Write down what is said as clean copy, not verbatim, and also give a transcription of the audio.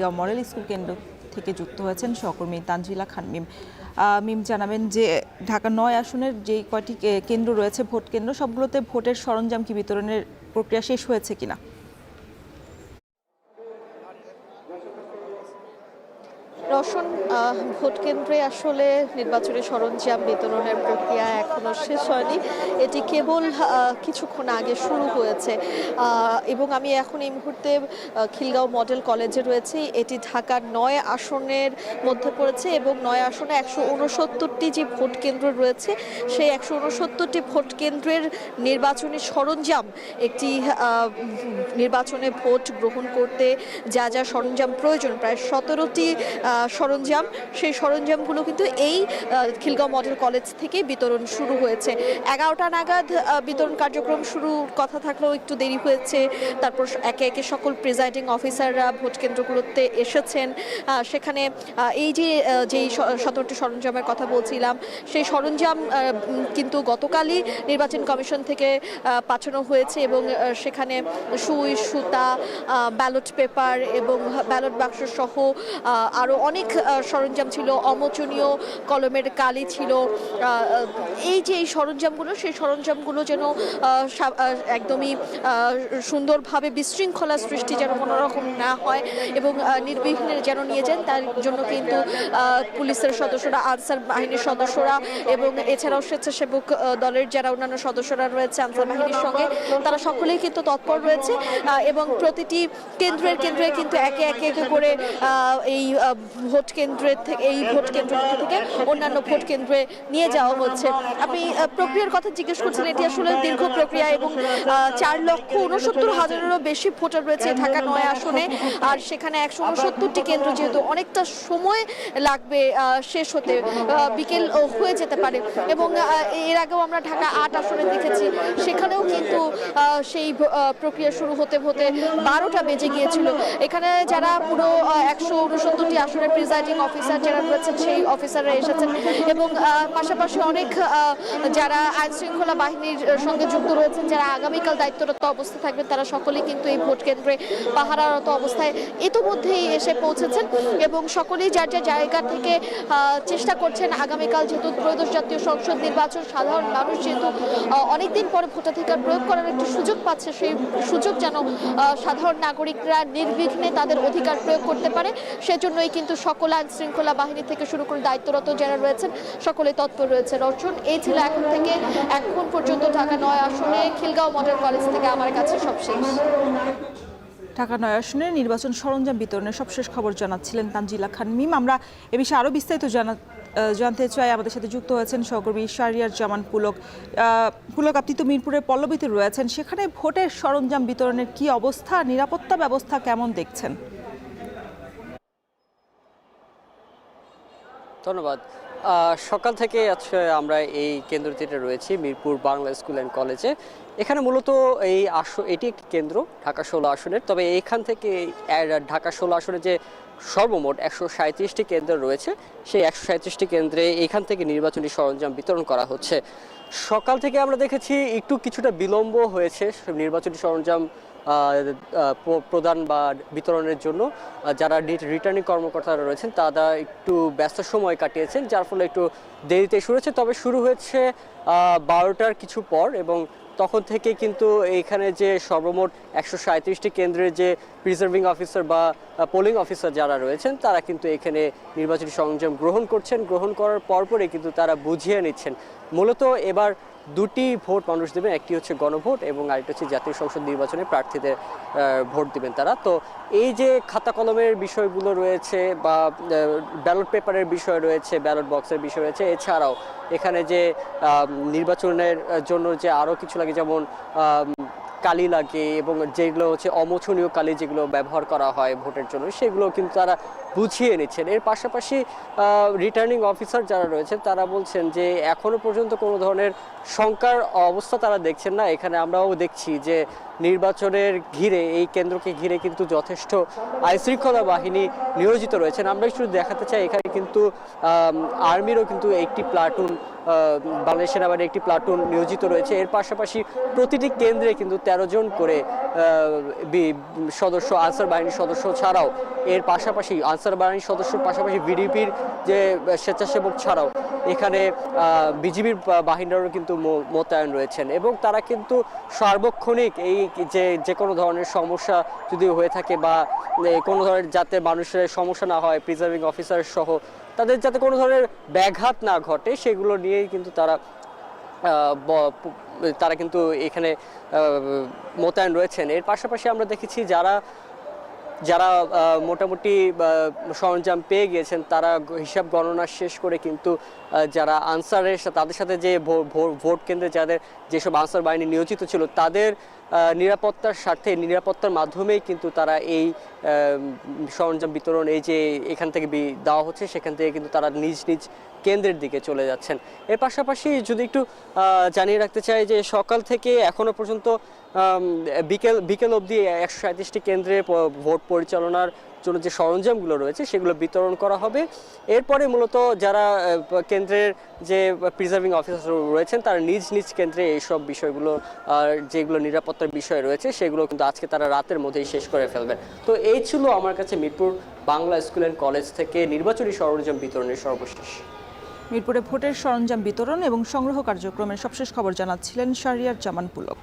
Khilgaon model school কেন্দ্র থেকে যুক্ত হয়েছেন সহকর্মী তানজিলা খান মিম। মিম, জানাবেন যে ঢাকা ৯ আসনের যে কয়টি কেন্দ্র রয়েছে, ভোট কেন্দ্র, সবগুলোতে ভোটের সরঞ্জাম কি বিতরণের প্রক্রিয়া শেষ হয়েছে কিনা? রওশন, ভোট কেন্দ্রে আসলে নির্বাচনী সরঞ্জাম বিতরণের প্রক্রিয়া এখনো শেষ হয়নি। এটি কেবল কিছুক্ষণ আগে শুরু হয়েছে এবং আমি এখন এই মুহূর্তে খিলগাঁও মডেল কলেজে রয়েছি। এটি ঢাকার ৯ আসনের মধ্যে পড়েছে এবং ৯ আসনে ১৬৯টি যে ভোট কেন্দ্র রয়েছে, সেই ১৬৯টি ভোট কেন্দ্রের নির্বাচনী সরঞ্জাম, একটি নির্বাচনে ভোট গ্রহণ করতে যা যা সরঞ্জাম প্রয়োজন, প্রায় ১৭টি সরঞ্জাম, সেই সরঞ্জামগুলো কিন্তু এই খিলগাঁও মডেল কলেজ থেকে বিতরণ শুরু হয়েছে। ১১টা নাগাদ বিতরণ কার্যক্রম শুরুর কথা থাকলেও একটু দেরি হয়েছে। তারপর একে একে সকল প্রিজাইডিং অফিসাররা ভোট কেন্দ্রগুলোতে এসেছেন। সেখানে এই যেই ১৭টি সরঞ্জামের কথা বলছিলাম, সেই সরঞ্জাম কিন্তু গতকালই নির্বাচন কমিশন থেকে পাঠানো হয়েছে এবং সেখানে সুই, সুতা, ব্যালট পেপার এবং ব্যালট বাক্স সহ আরও অনেক সরঞ্জাম ছিল, অমোচনীয় কলমের কালি ছিল। এই যে এই সরঞ্জামগুলো, সেই সরঞ্জামগুলো যেন একদমই সুন্দরভাবে বিশৃঙ্খলা সৃষ্টি যেন কোনো রকম না হয় এবং নির্বিঘ্নে যেন নিয়ে যান, তার জন্য কিন্তু পুলিশের সদস্যরা, আনসার বাহিনীর সদস্যরা এবং এছাড়াও স্বেচ্ছাসেবক দলের যারা অন্যান্য সদস্যরা রয়েছে আনসার বাহিনীর সঙ্গে, তারা সকলেই কিন্তু তৎপর রয়েছে এবং প্রতিটি কেন্দ্রে কিন্তু একে একে করে এই ভোট কেন্দ্রের থেকে অন্যান্য ভোট কেন্দ্রে নিয়ে যাওয়া হচ্ছে। আপনি প্রক্রিয়ার কথা জিজ্ঞেস করছেন, এটি আসলে দীর্ঘ প্রক্রিয়া এবং ৪,৬৯,০০০-এরও বেশি ভোটার রয়েছে ঢাকা ৯ আসনে। আর সেখানে ১৬৯টি কেন্দ্র, যেহেতু অনেকটা সময় লাগবে শেষ হতে, বিকেল হয়ে যেতে পারে এবং এর আগেও আমরা ঢাকা ৮ আসনে দেখেছি, সেখানেও কিন্তু সেই প্রক্রিয়া শুরু হতে ১২টা বেজে গিয়েছিল। এখানে যারা পুরো ১৬৯টি আসনের প্রিজাইডিং অফিসার যারা রয়েছেন, সেই অফিসাররা এসেছেন এবং পাশাপাশি অনেক যারা আইন শৃঙ্খলা বাহিনীর সঙ্গে যুক্ত রয়েছেন, যারা আগামীকাল দায়িত্বরত অবস্থায় থাকবেন, তারা সকলেই কিন্তু এই ভোট কেন্দ্রে পাহারারত অবস্থায় ইতিমধ্যেই এসে পৌঁছেছেন এবং সকলেই যার যার জায়গা থেকে চেষ্টা করছেন আগামীকাল, যেহেতু ত্রয়োদশ জাতীয় সংসদ নির্বাচন, সাধারণ মানুষ যেহেতু অনেকদিন পরে ভোটাধিকার প্রয়োগ করার একটি সুযোগ পাচ্ছে, সেই সুযোগ যেন সাধারণ নাগরিকরা নির্বিঘ্নে তাদের অধিকার প্রয়োগ করতে পারে, সেজন্যই কিন্তু সকল আইন শৃঙ্খলা বাহিনী থেকে শুরু করে দায়িত্বরত যারা রয়েছেন সকলে তৎপর রয়েছে। রওশন, এই ছিল এখন পর্যন্ত ঢাকা ৯ আসনে খিলগাঁও মডেল কলেজ থেকে আমার কাছে সবশেষ। ঢাকা ৯ আসনের নির্বাচন সরঞ্জাম বিতরণের সবশেষ খবর জানাচ্ছিলেন তানজিলা খান মিম। আমরা এ বিষয়ে আরও বিস্তারিত জানতে চাই। আমাদের সাথে যুক্ত হয়েছেন সহকর্মী শাহরিয়ার জামান পুলক। পুলক, আপনি তো মিরপুরের পল্লবীতে রয়েছেন, সেখানে ভোটের সরঞ্জাম বিতরণের কি অবস্থা, নিরাপত্তা ব্যবস্থা কেমন দেখছেন? ধন্যবাদ। সকাল থেকে আজকে আমরা এই কেন্দ্রটিতে রয়েছি, মিরপুর বাংলা স্কুল অ্যান্ড কলেজে। এখানে মূলত এটি একটি কেন্দ্র ঢাকা ১৬ আসনের, তবে এইখান থেকে ঢাকা ১৬ আসনে যে সর্বমোট ১৩৭টি কেন্দ্র রয়েছে, সেই ১৩৭টি কেন্দ্রে এখান থেকে নির্বাচনী সরঞ্জাম বিতরণ করা হচ্ছে। সকাল থেকে আমরা দেখেছি কিছুটা বিলম্ব হয়েছে নির্বাচনী সরঞ্জাম প্রদান বা বিতরণের জন্য। যারা রিটার্নিং কর্মকর্তারা রয়েছেন তারা একটু ব্যস্ত সময় কাটিয়েছেন, যার ফলে একটু দেরিতে শুরু হয়েছে। তবে শুরু হয়েছে ১২টার কিছু পর এবং তখন থেকে কিন্তু এইখানে যে সর্বমোট ১৩৭টি কেন্দ্রের যে প্রিজার্ভিং অফিসার বা পোলিং অফিসার যারা রয়েছেন, তারা কিন্তু এখানে নির্বাচনী সরঞ্জাম গ্রহণ করার পরপরই কিন্তু তারা বুঝিয়ে নিচ্ছেন। মূলত এবার দুটি ভোট মানুষ দেবেন, একটি হচ্ছে গণভোট এবং আরেকটি হচ্ছে জাতীয় সংসদ নির্বাচনে প্রার্থীদের ভোট দিবেন তারা। তো এই যে খাতা কলমের বিষয়গুলো রয়েছে বা ব্যালট পেপারের বিষয় রয়েছে, ব্যালট বক্সের বিষয় রয়েছে, এছাড়াও এখানে যে নির্বাচনের জন্য যে আরও কিছু লাগে, যেমন কালি লাগে এবং যেগুলো হচ্ছে অমোচনীয় কালি যেগুলো ব্যবহার করা হয় ভোটের জন্য, সেগুলো কিন্তু তারা বুঝিয়ে নিচ্ছেন। এর পাশাপাশি রিটার্নিং অফিসার যারা রয়েছেন তারা বলছেন যে এখনো পর্যন্ত কোনো ধরনের শঙ্কার অবস্থা তারা দেখছেন না। এখানে আমরাও দেখছি যে নির্বাচনের ঘিরে এই কেন্দ্রকে ঘিরে কিন্তু যথেষ্ট আইনশৃঙ্খলা বাহিনী নিয়োজিত রয়েছেন। আমরা একটু দেখাতে চাই এখানে কিন্তু আর্মিরও কিন্তু একটি প্লাটুন, বাংলাদেশ সেনাবাহিনীর একটি প্লাটুন নিয়োজিত রয়েছে। এর পাশাপাশি প্রতিটি কেন্দ্রে কিন্তু 13 জন করে সদস্য, আনসার বাহিনীর সদস্য ছাড়াও এর পাশাপাশি আনসার বাহিনীর সদস্যর পাশাপাশি বিডিপির যে স্বেচ্ছাসেবক ছাড়াও এখানে বিজিবির বাহিনীরও কিন্তু মোতায়েন রয়েছেন এবং তারা কিন্তু সার্বক্ষণিক এই যে কোনো ধরনের সমস্যা যদি হয়ে থাকে বা কোনো ধরনের যাতে মানুষের সমস্যা না হয়, প্রিজার্ভিং অফিসার সহ তাদের যাতে কোনো ধরনের ব্যাঘাত না ঘটে সেগুলো নিয়েই কিন্তু তারা কিন্তু এখানে মোতায়েন রয়েছেন। এর পাশাপাশি আমরা দেখেছি যারা মোটামুটি সরঞ্জাম পেয়ে গিয়েছেন তারা হিসাব গণনা শেষ করে কিন্তু যারা আনসারের তাদের সাথে যে ভোট কেন্দ্রে যেসব আনসার বাহিনী নিয়োজিত ছিল তাদের নিরাপত্তার স্বার্থে, নিরাপত্তার মাধ্যমেই কিন্তু তারা এই সরঞ্জাম বিতরণ এই যে এখান থেকে দেওয়া হচ্ছে সেখান থেকে কিন্তু তারা নিজ নিজ কেন্দ্রের দিকে চলে যাচ্ছেন। এর পাশাপাশি যদি একটু জানিয়ে রাখতে চাই যে সকাল থেকে এখনো পর্যন্ত বিকেল অবধি 137টি কেন্দ্রে ভোট পরিচালনার জন্য যে সরঞ্জামগুলো রয়েছে সেগুলো বিতরণ করা হবে। এরপরে মূলত যারা কেন্দ্রের যে প্রিজার্ভিং অফিসার রয়েছেন তারা নিজ নিজ কেন্দ্রে এইসব বিষয়গুলো যেগুলো নিরাপত্তার বিষয় রয়েছে সেগুলো কিন্তু আজকে তারা রাতের মধ্যেই শেষ করে ফেলবেন। তো এই ছিল আমার কাছে Mirpur Bangla school and college থেকে নির্বাচনী সরঞ্জাম বিতরণের সর্বশেষ। মিরপুরে ভোটের সরঞ্জাম বিতরণ এবং সংগ্রহ কার্যক্রমের সবশেষ খবর জানাচ্ছিলেন শাহরিয়ার জামান পুলক।